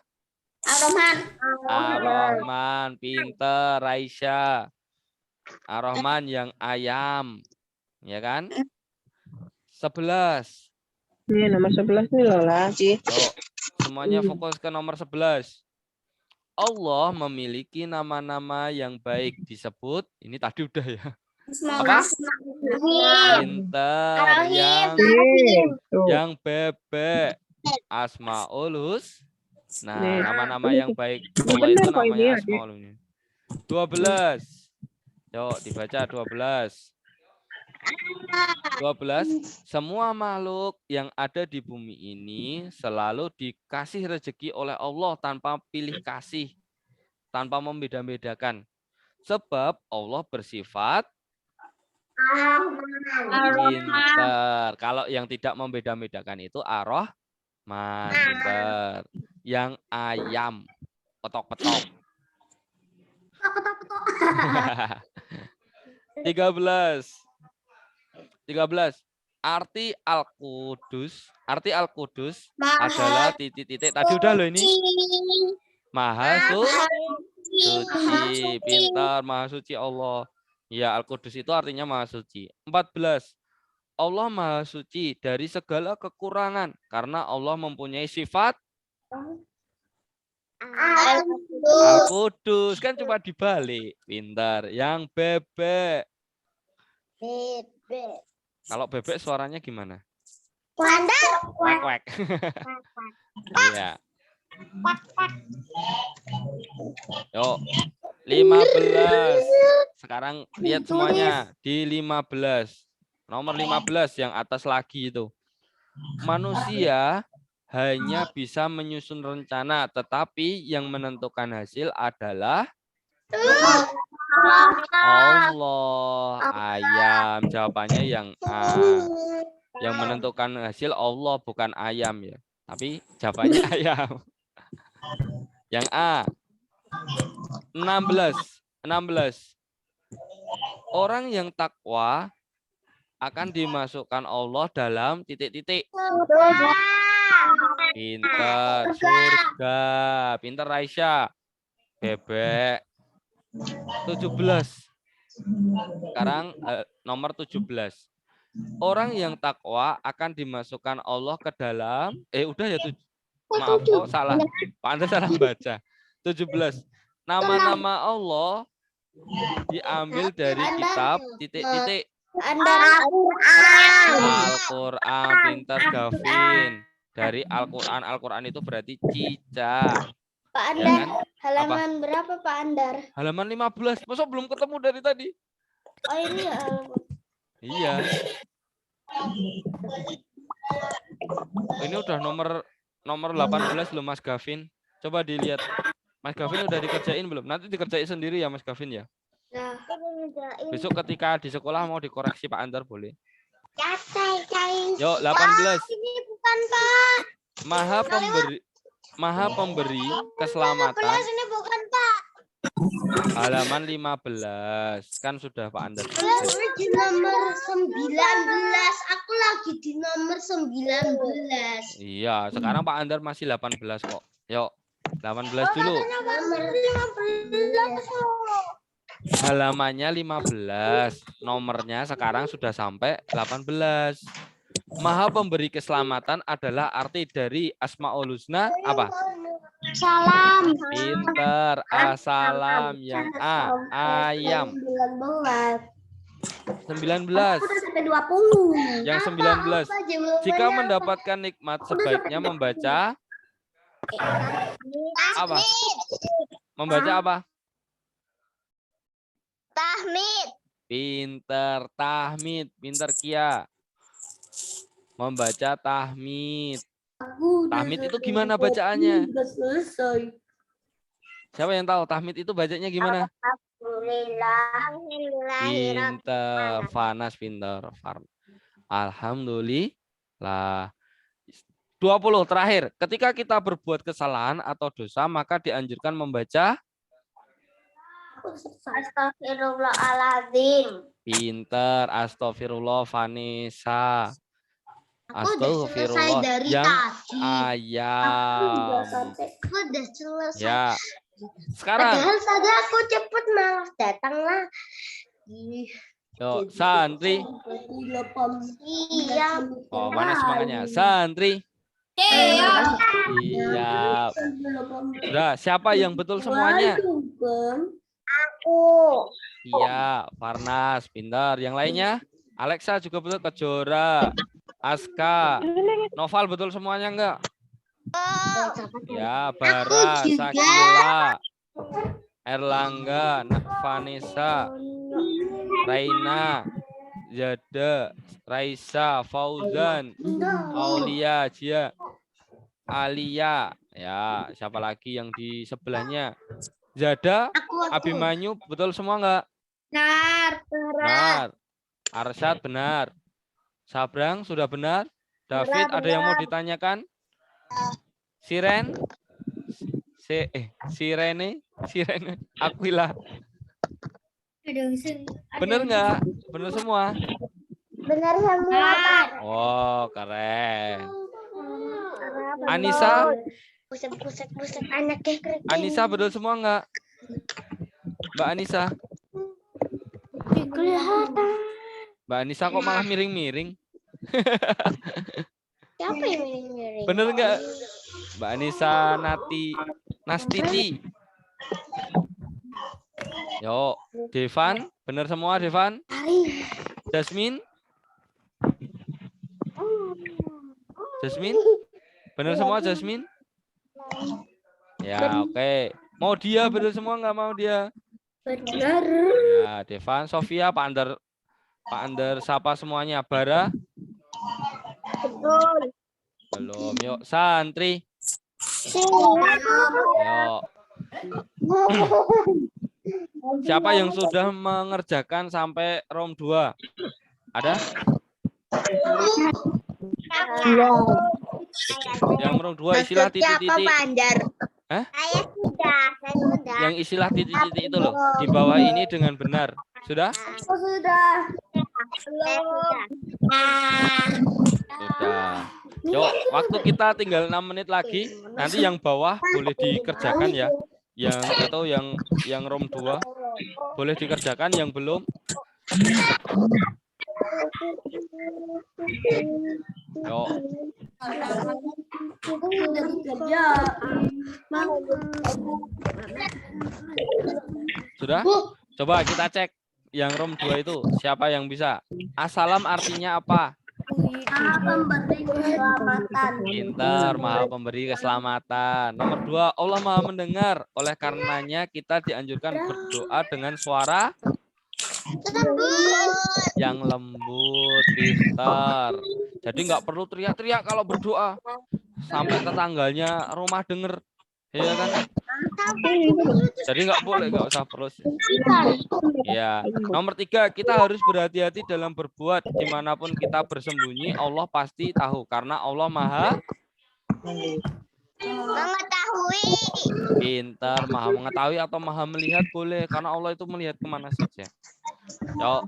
C: Ar-Rahman.
A: Ar-Rahman. Pintar, Aisyah. Ar-Rahman yang ayam. Ya kan? 11.
D: Ini nomor 11 nih Lola, Ci.
A: Semuanya fokus ke nomor 11. Allah memiliki nama-nama yang baik disebut. Ini tadi udah ya. Apa? Pintar. Yang bebek. Asmaul Husna. Nah, nama-nama yang baik Allah itu namanya Asmaul Husna. 12. Yuk dibaca 12. 12. Semua makhluk yang ada di bumi ini selalu dikasih rezeki oleh Allah tanpa pilih kasih, tanpa membeda-bedakan. Sebab Allah bersifat pintar. Kalau yang tidak membeda-bedakan itu Ar-Rahman. Pintar. Yang ayam. Petok-petok. 13. Arti Al-Qudus adalah titik-titik. Tadi udah loh ini. Maha suci. Pintar. Maha suci Allah. Ya, Al-Qudus itu artinya Maha suci. 14. Allah Maha suci dari segala kekurangan. Karena Allah mempunyai sifat Al-Qudus. Kan cuma dibalik. Pintar. Yang bebek. Kalau bebek suaranya gimana? Kwek-kwek. Iya. Yuk. 15. Sekarang lihat semuanya di 15. Nomor 15 yang atas lagi itu. Manusia hanya bisa menyusun rencana, tetapi yang menentukan hasil adalah Allah. Ayam. Jawabannya yang A. Yang menentukan hasil Allah, bukan ayam ya. Tapi jawabannya ayam. Yang A. 16. Orang yang takwa akan dimasukkan Allah dalam titik-titik. Pintar. Surga. Pintar Aisyah. Bebek. 17. Sekarang nomor 17. Orang yang takwa akan dimasukkan Allah ke dalam udah ya maaf kok salah. Pak Anda salah baca. 17. Nama-nama Allah diambil dari kitab titik-titik. Al-Qur'an. Pintar Gavin. Dari Al-Qur'an. Al-Qur'an itu berarti cicak.
C: Pak Andar,
A: Ya kan?
C: halaman berapa Pak Andar?
A: Halaman 15. Masa belum ketemu dari tadi?
C: Oh ini ya.
A: Iya. Ini udah nomor 18 loh Mas Gavin. Coba dilihat. Mas Gavin udah dikerjain belum? Nanti dikerjain sendiri ya Mas Gavin ya.
B: Nah,
A: Besok ketika di sekolah mau dikoreksi Pak Andar boleh.
B: catai.
A: Yuk 18.
B: Ini bukan Pak.
A: Maha pemberi keselamatan.
B: Ini bukan Pak.
A: Halaman 15. Kan sudah Pak Andar.
B: Di nomor 19. Aku lagi di nomor 19.
A: Iya, sekarang Pak Andar masih 18 kok. Yuk, 18 dulu.
B: Nomor 15.
A: Halamannya 15. Nomornya sekarang sudah sampai 18. Maha pemberi keselamatan adalah arti dari Asmaul Husna apa?
B: Salam.
A: Pinter, asalam, yang A, ayam. 19.
B: Sampai 20.
A: Yang 19. Jika mendapatkan nikmat sebaiknya membaca apa? Membaca apa?
B: Tahmid.
A: Pinter, tahmid, pinter Kia. Membaca tahmid. Tahmid itu gimana bacaannya?
B: Sudah selesai.
A: Siapa yang tahu tahmid itu bacanya gimana? Pinter, Fanas pinter. Alhamdulillah. 20 terakhir. Ketika kita berbuat kesalahan atau dosa, maka dianjurkan membaca
B: Astagfirullahaladzim.
A: pinter, astagfirullah, Vanessa. Astagfirullah
B: Dari
A: yang
B: tadi.
A: ayam.
B: Aku udah selesai.
A: Ya. Sekarang
B: Padahal tadi aku cepet malah datang lah.
A: yuk, santri.
B: Iya.
A: Oh, mana semangatnya? Santri.
B: Iya.
A: Iya. Sudah, siapa yang betul semuanya?
B: Aku.
A: Iya, Farnas, pintar. Yang lainnya? Alexa juga betul, Kejora, Aska, Noval betul semuanya enggak? Ya, Bara,
B: Aku juga.
A: Sakila, Erlangga, Vanessa, Raina, Jada, Raisa, Fauzan, Aulia, Jia, Alia. Ya, siapa lagi yang di sebelahnya? Zada, Abimanyu, betul semua enggak?
B: Benar.
A: Benar. Arsyad benar. Sabrang sudah benar. David ada yang mau ditanyakan? Siren? Sirene? Aquila. Benar enggak? Benar semua?
C: Benar semua.
A: Oh, keren. Anissa?
B: Pusat anaknya keren.
A: Anissa betul semua enggak? Mbak Anissa?
B: Kelihatan.
A: Mbak Anissa kok malah miring-miring?
B: Siapa yang miring-miring?
A: Bener enggak? Mbak Anissa Nastiti. Yo, Devan, bener semua Devan? Jasmine? Bener semua Jasmine? Ya, oke. Mau dia bener semua enggak mau dia?
B: Benar.
A: Ya, Devan, Sofia, Pak Ander siapa semuanya? Bara?
B: Betul.
A: Belum. Yuk, santri. Yuk. Siapa yang sudah mengerjakan sampai ROM 2? Ada? Yang ROM 2 istilah titik-titik. Hah?
B: Saya sudah.
A: Yang istilah titik-titik itu loh. Di bawah ini dengan benar. Sudah?
B: Aku sudah. Belum.
A: Sudah. Yuk, waktu kita tinggal 6 menit lagi. Nanti yang bawah boleh dikerjakan ya. Yang itu yang ROM 2 boleh dikerjakan, yang belum. Yuk. Sudah? Coba kita cek yang ROM 2 itu. Siapa yang bisa? Assalam artinya apa?
B: Pemberi keselamatan.
A: Pinter, maha pemberi keselamatan. Nomor 2, Allah maha mendengar. Oleh karenanya kita dianjurkan berdoa dengan suara yang lembut. Pinter. Jadi nggak perlu teriak-teriak kalau berdoa. Sampai tetangganya rumah denger. Iya kan? Jadi nggak boleh, nggak usah terus. Ya, nomor 3, kita harus berhati-hati dalam berbuat. Dimanapun kita bersembunyi, Allah pasti tahu. Karena Allah Maha
B: Mengetahui.
A: pintar, Maha mengetahui atau Maha melihat boleh. Karena Allah itu melihat kemana saja. Yo,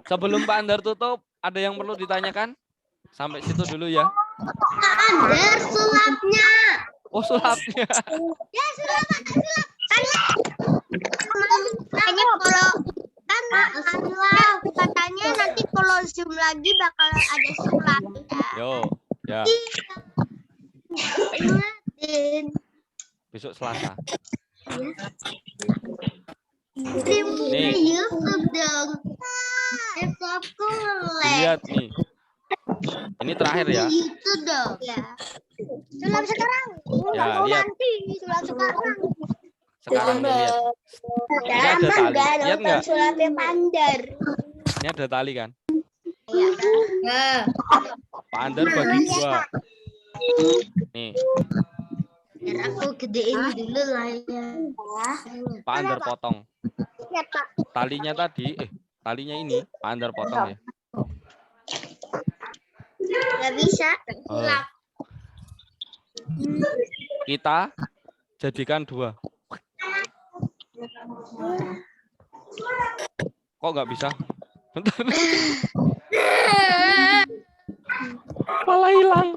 A: sebelum Pak Andar tutup, ada yang perlu ditanyakan? Sampai situ dulu ya.
B: Ada sulapnya.
A: Oh, sulapnya.
B: Ya sulap. Katanya kalau katanya nanti kalau zoom lagi bakal ada sulapnya.
A: Yo, ya.
B: Ingatin.
A: Besok Selasa.
B: Nih. YouTube dong. Laptopku nge-lag.
A: Lihat nih. Ini terakhir ya.
B: Itu dong. Ya. Sulap sekarang.
A: Ya, lihat.
B: Nanti sulap sekarang.
A: Sekarang nih, lihat. Ini ada tali. Lihat nggak?
B: Sulapnya Pandar.
A: Ini ada tali kan?
B: Iya.
A: Pak Andar bagi 2. Nih,
B: Biar aku gedein dulu lah ya.
A: Pak Andar potong.
B: Ya Pak.
A: Talinya tadi, talinya ini Pak Andar potong ya.
B: Nggak bisa. Sulap.
A: Kita jadikan 2. Kok nggak bisa? Bentar. Malah hilang.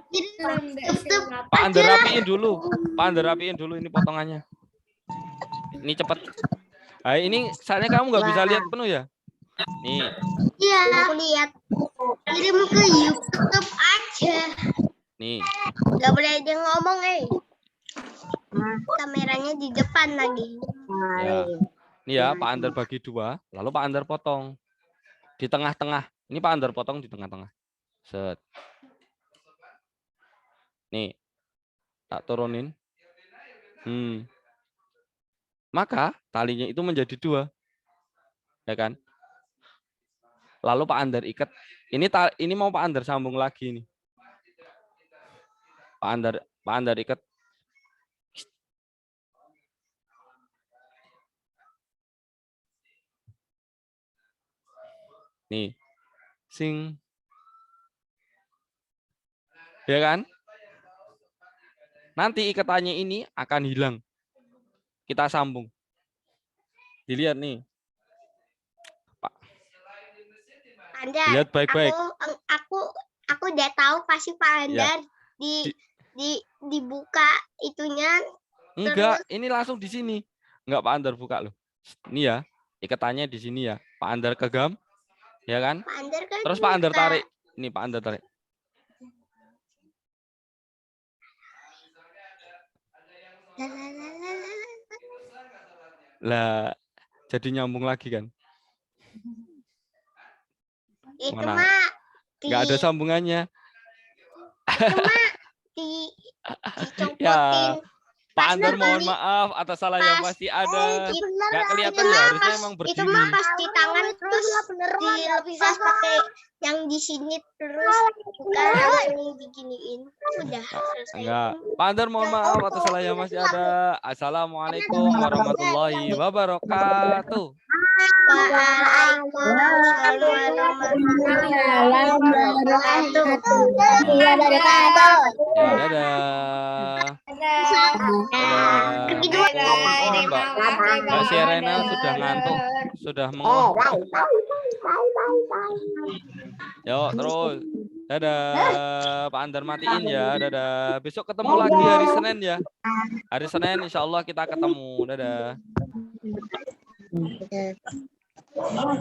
A: Pak Andar rapiin dulu. Pak Andar rapiin dulu ini potongannya. Ini cepet. Nah, ini saatnya kamu nggak bisa lihat penuh ya. Nih.
B: Iya. Aku lihat. Kirim ke YouTube aja.
A: Nih.
B: Nggak boleh ada yang ngomong Kameranya di depan lagi.
A: Ya. Ini ya Pak Andar bagi 2. Lalu Pak Andar potong di tengah-tengah. Ini Pak Andar potong di tengah-tengah. Set. Nih. Tak turunin. Maka talinya itu menjadi 2. Ya kan? Lalu Pak Andar ikat. Ini mau Pak Andar sambung lagi nih. Pak Andar ikat. Nih. Sing. Ya kan? Nanti ikatannya ini akan hilang. Kita sambung. Dilihat nih. Pak.
B: Andar,
A: Lihat baik-baik.
B: Aku udah tahu pasti Pak Andar dibuka itunya.
A: Enggak, ini langsung di sini. Enggak, Pak Andar buka loh. Ini ya, ikatannya di sini ya. Pak Andar gegam. Ya kan?
B: Pak Andar kan
A: Terus Pak Andar tarik. Ini Pak Andar tarik. Lah, jadi nyambung lagi kan?
B: Itu
A: Mana?
B: mah
A: Enggak ada sambungannya.
B: dicompotin.
A: Ya, Pak
B: Pas
A: Andar mohon
B: beli-
A: maaf atas salah yang
B: pas-
A: pasti ada. Enggak kelihatan ya, harusnya emang
B: Itu
A: berdiri.
B: mah pas di tangan terus dilepas pakai yang di sini terus bukan langsung diginiin. Udah selesai.
A: Enggak. Pak Andar mohon maaf atas salah yang masih ada. Assalamualaikum warahmatullahi wabarakatuh.
B: Waalaikumsalam warahmatullahi
A: Ya,
B: wabarakatuh.
A: dadah.
B: Pergi dulu.
A: Oh, Mbak Sierena sudah ngantuk, sudah mengoh. Yuk, terus. Dadah. Pak Andar matiin ya. Dadah. Besok ketemu lagi hari Senin ya. Hari Senin insya Allah kita ketemu. Dadah.